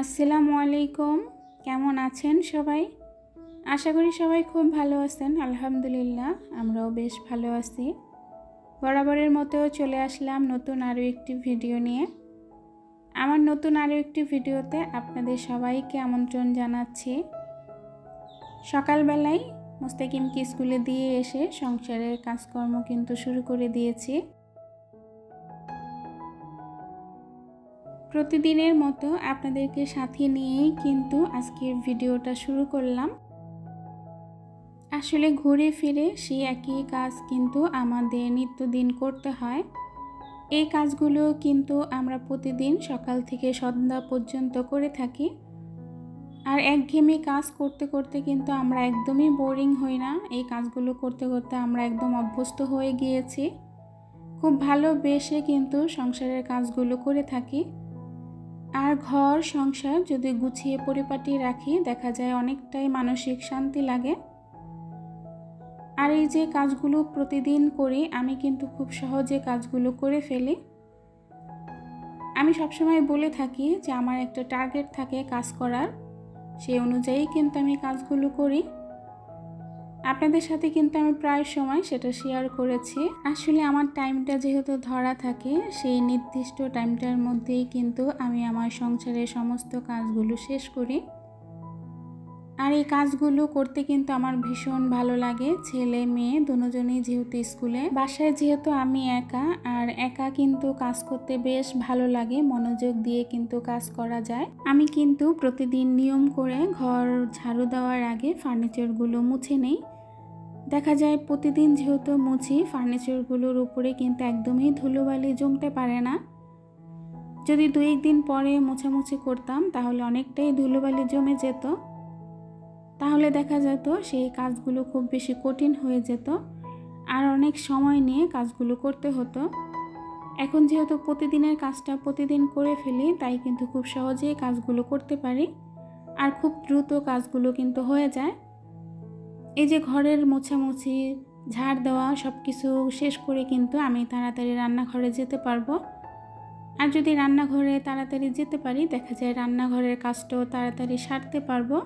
আসসালামু আলাইকুম। কেমন আছেন সবাই? আশা করি সবাই খুব ভালো আছেন। আলহামদুলিল্লাহ, আমরাও বেশ ভালো আছি। বরাবরের মতো চলে আসলাম নতুন আরও একটি ভিডিও নিয়ে। আমার নতুন আরও একটি ভিডিওতে আপনাদের সবাইকে আমন্ত্রণ জানাচ্ছি। সকালবেলায় মুস্তাকিমকে স্কুলে দিয়ে এসে সংসারের কাজকর্ম কিন্তু শুরু করে দিয়েছি। প্রতিদিনের মতো আপনাদেরকে সাথে নিয়েই কিন্তু আজকের ভিডিওটা শুরু করলাম। আসলে ঘুরে ফিরে সেই একই কাজ কিন্তু আমাদের নিত্যদিন করতে হয়। এই কাজগুলো কিন্তু আমরা প্রতিদিন সকাল থেকে সন্ধ্যা পর্যন্ত করে থাকি। আর একঘেয়েমি কাজ করতে করতে কিন্তু আমরা একদমই বোরিং হই না। এই কাজগুলো করতে করতে আমরা একদম অভ্যস্ত হয়ে গিয়েছি। খুব ভালোবেসে কিন্তু সংসারের কাজগুলো করে থাকি। আর ঘর সংসার যদি গুছিয়ে পরিপাটি রাখি, দেখা যায় অনেকটাই মানসিক শান্তি লাগে। আর এই যে কাজগুলো প্রতিদিন করি, আমি কিন্তু খুব সহজে কাজগুলো করে ফেলি। আমি সবসময় বলে থাকি যে আমার একটা টার্গেট থাকে কাজ করার, সেই অনুযায়ী কিন্তু আমি কাজগুলো করি। আপনাদের সাথে কিন্তু আমি প্রায় সময় সেটা শেয়ার করেছি। আসলে আমার টাইমটা যেহেতু ধরা থাকে, সেই নির্দিষ্ট টাইমটার মধ্যেই কিন্তু আমি আমার সংসারের সমস্ত কাজগুলো শেষ করি। আর এই কাজগুলো করতে কিন্তু আমার ভীষণ ভালো লাগে। ছেলে মেয়ে দুজনেই যেহেতু স্কুলে, বাসায় যেহেতু আমি একা, আর একা কিন্তু কাজ করতে বেশ ভালো লাগে, মনোযোগ দিয়ে কিন্তু কাজ করা যায়। আমি কিন্তু প্রতিদিন নিয়ম করে ঘর ঝাড়ু দেওয়ার আগে ফার্নিচারগুলো মুছে নেই। দেখা যায় প্রতিদিন যেহেতু মুছি, ফার্নিচারগুলোর উপরে কিন্তু একদমই ধুলোবালি জমতে পারে না। যদি 2-1 দিন পরে মোছামুছি করতাম তাহলে অনেকটাই ধুলোবালি জমে যেত। তাহলে দেখা যেত সেই কাজগুলো খুব বেশি কঠিন হয়ে যেত, আর অনেক সময় নিয়ে কাজগুলো করতে হতো। এখন যেহেতু প্রতিদিনের কাজটা প্রতিদিন করে ফেলি, তাই কিন্তু খুব সহজেই কাজগুলো করতে পারি, আর খুব দ্রুত কাজগুলো কিন্তু হয়ে যায়। এই যে ঘরের মোছামুছি, ঝাড় দেওয়া সব কিছু শেষ করে কিন্তু আমি তাড়াতাড়ি রান্নাঘরে যেতে পারবো। আর যদি রান্নাঘরে তাড়াতাড়ি যেতে পারি, দেখা যায় রান্নাঘরের কাজটাও তাড়াতাড়ি সারতে পারবো।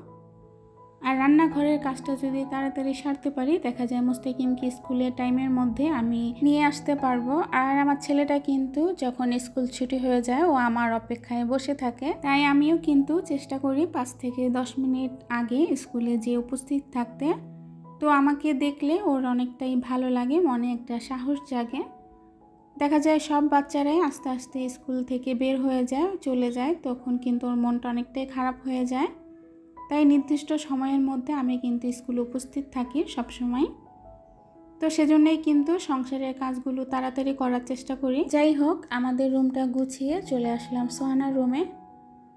আর রান্নাঘরের কাজটা যদি তাড়াতাড়ি সারতে পারি, দেখা যায় মুস্তাকিমকে স্কুলের টাইমের মধ্যে আমি নিয়ে আসতে পারবো। আর আমার ছেলেটা কিন্তু যখন স্কুল ছুটি হয়ে যায়, ও আমার অপেক্ষায় বসে থাকে। তাই আমিও কিন্তু চেষ্টা করি 5 থেকে 10 মিনিট আগে স্কুলে যেয়ে উপস্থিত থাকতে। তো আমাকে দেখলে ওর অনেকটাই ভালো লাগে, মনে একটা সাহস জাগে। দেখা যায় সব বাচ্চারাই আস্তে আস্তে স্কুল থেকে বের হয়ে যায়, চলে যায়, তখন কিন্তু ওর মনটা অনেকটাই খারাপ হয়ে যায়। তাই নির্দিষ্ট সময়ের মধ্যে আমি কিন্তু স্কুলে উপস্থিত থাকি সবসময়। তো সেজন্যই কিন্তু সংসারের কাজগুলো তাড়াতাড়ি করার চেষ্টা করি। যাই হোক, আমাদের রুমটা গুছিয়ে চলে আসলাম সোহানার রুমে।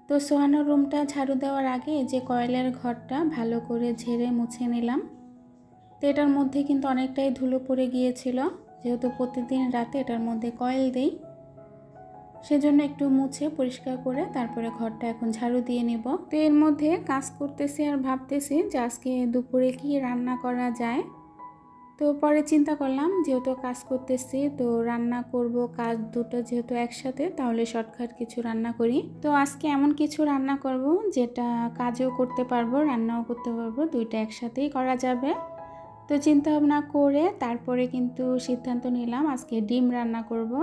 তো সোহানার রুমটা ঝাড়ু দেওয়ার আগে যে কয়েলের ঘরটা ভালো করে ঝেড়ে মুছে নিলাম। তো এটার মধ্যে কিন্তু অনেকটাই ধুলো পড়ে গিয়েছিল, যেহেতু প্রতিদিন রাতে এটার মধ্যে কয়েল দেই, সেজন্য একটু মুছে পরিষ্কার করে তারপরে ঘরটা এখন ঝাড়ু দিয়ে নিব। তো এর মধ্যে কাজ করতেছি আর ভাবতেছি যে আজকে দুপুরে কি রান্না করা যায়। তো পরে চিন্তা করলাম যেহেতু কাজ করতেছি, তো রান্না করব কাজ দুটো যেহেতু একসাথে, তাহলে শর্টকাট কিছু রান্না করি। তো আজকে এমন কিছু রান্না করব যেটা কাজও করতে পারবো, রান্নাও করতে পারবো, দুইটা একসাথেই করা যাবে। তো চিন্তা ভাবনা করে তারপরে কিন্তু সিদ্ধান্ত নিলাম আজকে ডিম রান্না করব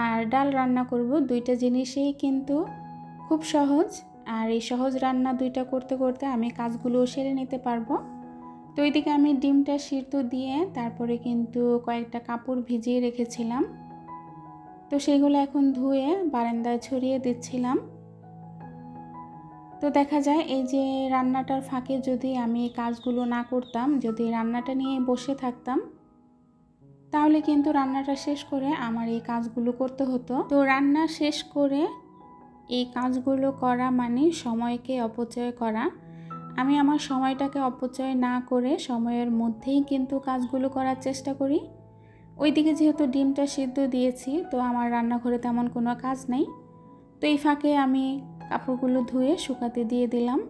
আর ডাল রান্না করব। দুইটা জিনিসই কিন্তু খুব সহজ, আর এই সহজ রান্না দুইটা করতে করতে আমি কাজগুলো সেরে নিতে পারবো। তো এইদিকে আমি ডিমটা সিদ্ধ দিয়ে তারপরে কিন্তু কয়েকটা কাপড় ভিজিয়ে রেখেছিলাম, তো সেগুলো এখন ধুয়ে বারান্দায় ছড়িয়ে দিচ্ছিলাম। তো দেখা যায় এই যে রান্নাটার ফাঁকে যদি আমি কাজগুলো না করতাম, যদি রান্নাটা নিয়ে বসে থাকতাম, তাহলে কিন্তু রান্নাটা শেষ করে আমার এই কাজগুলো করতে হতো। তো রান্না শেষ করে এই কাজগুলো করা মানে সময়কে অপচয় করা। আমি আমার সময়টাকে অপচয় না করে সময়ের মধ্যেই কিন্তু কাজগুলো করার চেষ্টা করি। ওইদিকে যেহেতু ডিমটা সিদ্ধ দিয়েছি, তো আমার রান্নাঘরে তেমন কোনো কাজ নেই। তো এই ফাঁকে আমি কাপড়গুলো ধুয়ে শুকাতে দিয়ে দিলাম।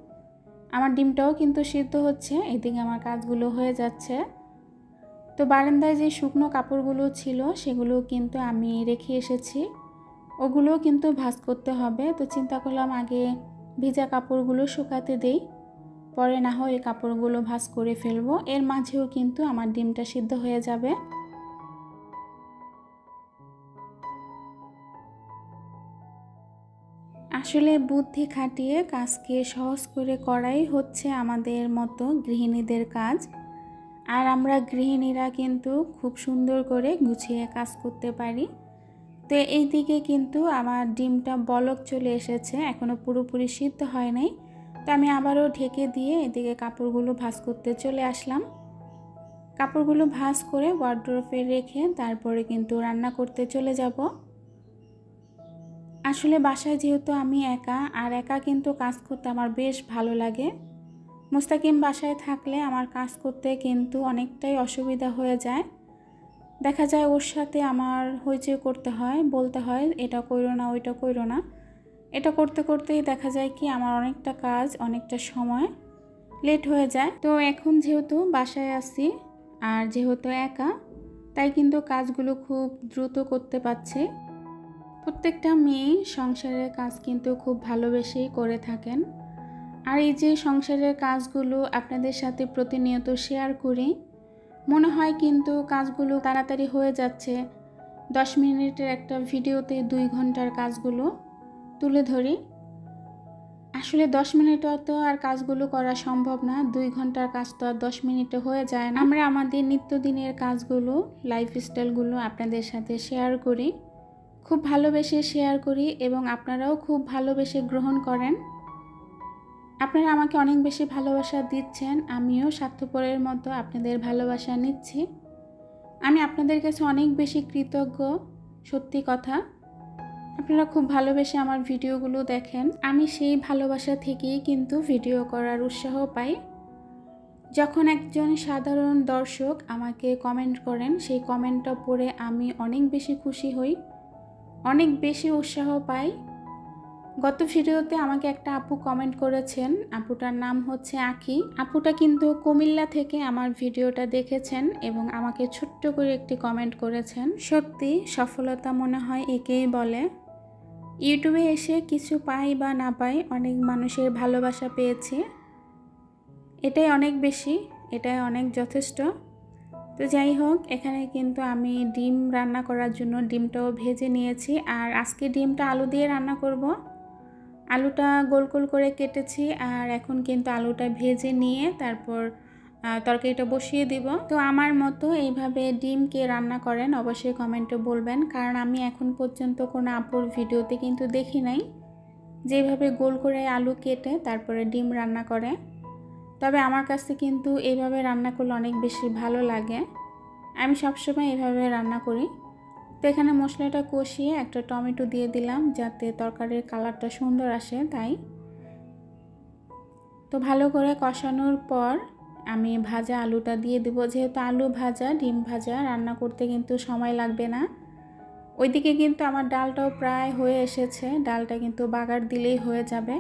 আমার ডিমটাও কিন্তু সিদ্ধ হচ্ছে, এদিকে আমার কাজগুলো হয়ে যাচ্ছে। তো বারান্দায় যে শুকনো কাপড়গুলো ছিল সেগুলো কিন্তু আমি রেখে এসেছি, ওগুলোও কিন্তু ভাঁজ করতে হবে। তো চিন্তা করলাম আগে ভিজা কাপড়গুলো শুকাতে দেই, পরে না হয় এই কাপড়গুলো ভাঁজ করে ফেলবো। এর মাঝেও কিন্তু আমার ডিমটা সিদ্ধ হয়ে যাবে। আসলে বুদ্ধি খাটিয়ে কাজকে সহজ করে করাই হচ্ছে আমাদের মতো গৃহিণীদের কাজ। আর আমরা গৃহিণীরা কিন্তু খুব সুন্দর করে গুছিয়ে কাজ করতে পারি। তো এই দিকে কিন্তু আমার ডিমটা বলক চলে এসেছে, এখনও পুরোপুরি সিদ্ধ হয় নাই। তো আমি আবারও ঢেকে দিয়ে এদিকে কাপড়গুলো ভাঁজ করতে চলে আসলাম। কাপড়গুলো ভাঁজ করে ওয়ার্ড্রোবে রেখে তারপরে কিন্তু রান্না করতে চলে যাব। আসলে বাসায় যেহেতু আমি একা, আর একা কিন্তু কাজ করতে আমার বেশ ভালো লাগে। মুস্তাকিম বাসায় থাকলে আমার কাজ করতে কিন্তু অনেকটাই অসুবিধা হয়ে যায়। দেখা যায় ওর সাথে আমার হইচই করতে হয়, বলতে হয় এটা কইরো না ওইটা কইরো না। এটা করতে করতেই দেখা যায় কি আমার অনেকটা কাজ, অনেকটা সময় লেট হয়ে যায়। তো এখন যেহেতু বাসায় আছি আর যেহেতু একা, তাই কিন্তু কাজগুলো খুব দ্রুত করতে পারছি। প্রত্যেকটা মেয়ে সংসারের কাজ কিন্তু খুব ভালোবেসেই করে থাকেন। আর এই যে সংসারের কাজগুলো আপনাদের সাথে প্রতিনিয়ত শেয়ার করি, মনে হয় কিন্তু কাজগুলো তাড়াতাড়ি হয়ে যাচ্ছে। 10 মিনিটের একটা ভিডিওতে 2 ঘন্টার কাজগুলো তুলে ধরি। আসলে 10 মিনিটে তো আর কাজগুলো করা সম্ভব না, 2 ঘন্টার কাজ তো আর 10 মিনিটে হয়ে যায় না। আমরা আমাদের নিত্যদিনের কাজগুলো, লাইফস্টাইলগুলো আপনাদের সাথে শেয়ার করি, খুব ভালোবেসে শেয়ার করি এবং আপনারাও খুব ভালোবেসে গ্রহণ করেন। আপনারা আমাকে অনেক বেশি ভালোবাসা দিচ্ছেন, আমিও স্বার্থপরের মতো আপনাদের ভালোবাসা নিচ্ছি। আমি আপনাদের কাছে অনেক বেশি কৃতজ্ঞ। সত্যি কথা, আপনারা খুব ভালোবেসে আমার ভিডিওগুলো দেখেন। আমি সেই ভালোবাসা থেকেই কিন্তু ভিডিও করার উৎসাহ পাই। যখন একজন সাধারণ দর্শক আমাকে কমেন্ট করেন, সেই কমেন্টটা পড়ে আমি অনেক বেশি খুশি হই, অনেক বেশি উৎসাহ পাই। গত ভিডিওতে আমাকে একটা আপু কমেন্ট করেছেন, আপুটার নাম হচ্ছে আঁখি। আপুটা কিন্তু কুমিল্লা থেকে আমার ভিডিওটা দেখেছেন এবং আমাকে ছোট্ট করে একটি কমেন্ট করেছেন। সত্যি সফলতা মনে হয় একেই বলে। ইউটিউবে এসে কিছু পাই বা না পাই, অনেক মানুষের ভালোবাসা পেয়েছি, এটাই অনেক বেশি, এটাই অনেক যথেষ্ট। তো যাই হোক, এখানে কিন্তু আমি ডিম রান্না করার জন্য ডিমটাও ভেজে নিয়েছি। আর আজকে ডিমটা আলু দিয়ে রান্না করব। আলুটা গোল গোল করে কেটেছি আর এখন কিন্তু আলুটা ভেজে নিয়ে তারপর তরকারিটা বসিয়ে দিব। তো আমার মতো এইভাবে ডিম কে রান্না করেন অবশ্যই কমেন্টে বলবেন, কারণ আমি এখন পর্যন্ত কোনো আপুর ভিডিওতে কিন্তু দেখি নাই যেভাবে গোল করে আলু কেটে তারপরে ডিম রান্না করে। তবে আমার কাছে কিন্তু এইভাবে রান্না করলে অনেক বেশি ভালো লাগে, আমি সবসময় এইভাবে রান্না করি। তো এখানে মশলাটা কষিয়ে একটা টমেটো দিয়ে দিলাম যাতে তরকারির কালারটা সুন্দর আসে, তাই। তো ভালো করে কষানোর পর আমি ভাজা আলুটা দিয়ে দেবো। যেহেতু আলু ভাজা, ডিম ভাজা রান্না করতে কিন্তু সময় লাগবে না। ওইদিকে কিন্তু আমার ডালটাও প্রায় হয়ে এসেছে, ডালটা কিন্তু বাগার দিলেই হয়ে যাবে।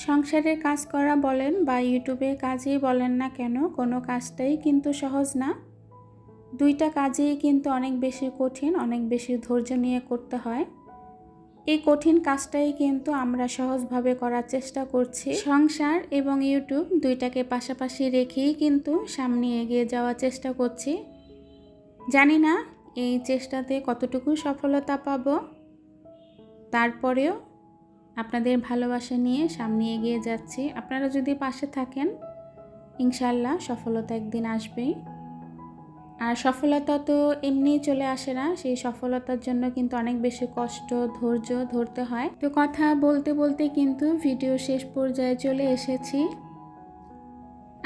সংসারের কাজ করা বলেন বা ইউটিউবের কাজেই বলেন না কেন, কোনো কাজটাই কিন্তু সহজ না। দুইটা কাজেই কিন্তু অনেক বেশি কঠিন, অনেক বেশি ধৈর্য নিয়ে করতে হয়। এই কঠিন কাজটাই কিন্তু আমরা সহজভাবে করার চেষ্টা করছি। সংসার এবং ইউটিউব দুইটাকে পাশাপাশি রেখেই কিন্তু সামনে এগিয়ে যাওয়ার চেষ্টা করছি। জানি না এই চেষ্টাতে কতটুকু সফলতা পাব, তারপরেও আপনাদের ভালোবাসা নিয়ে সামনে এগিয়ে যাচ্ছি। আপনারা যদি পাশে থাকেন, ইনশাল্লাহ সফলতা একদিন আসবেই। আর সফলতা তো এমনিই চলে আসে না, সেই সফলতার জন্য কিন্তু অনেক বেশি কষ্ট, ধৈর্য ধরতে হয়। তো কথা বলতে বলতে কিন্তু ভিডিও শেষ পর্যায়ে চলে এসেছি।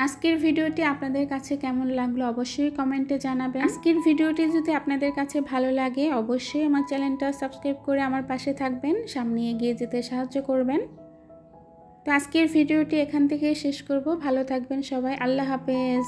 আজকের ভিডিওটি আপনাদের কাছে কেমন লাগলো অবশ্যই কমেন্টে জানাবেন। আজকের ভিডিওটি যদি আপনাদের কাছে ভালো লাগে অবশ্যই আমার চ্যানেলটা সাবস্ক্রাইব করে আমার পাশে থাকবেন, সামনে এগিয়ে যেতে সাহায্য করবেন। তো আজকের ভিডিওটি এখান থেকে শেষ করব। ভালো থাকবেন সবাই, আল্লাহ হাফেজ।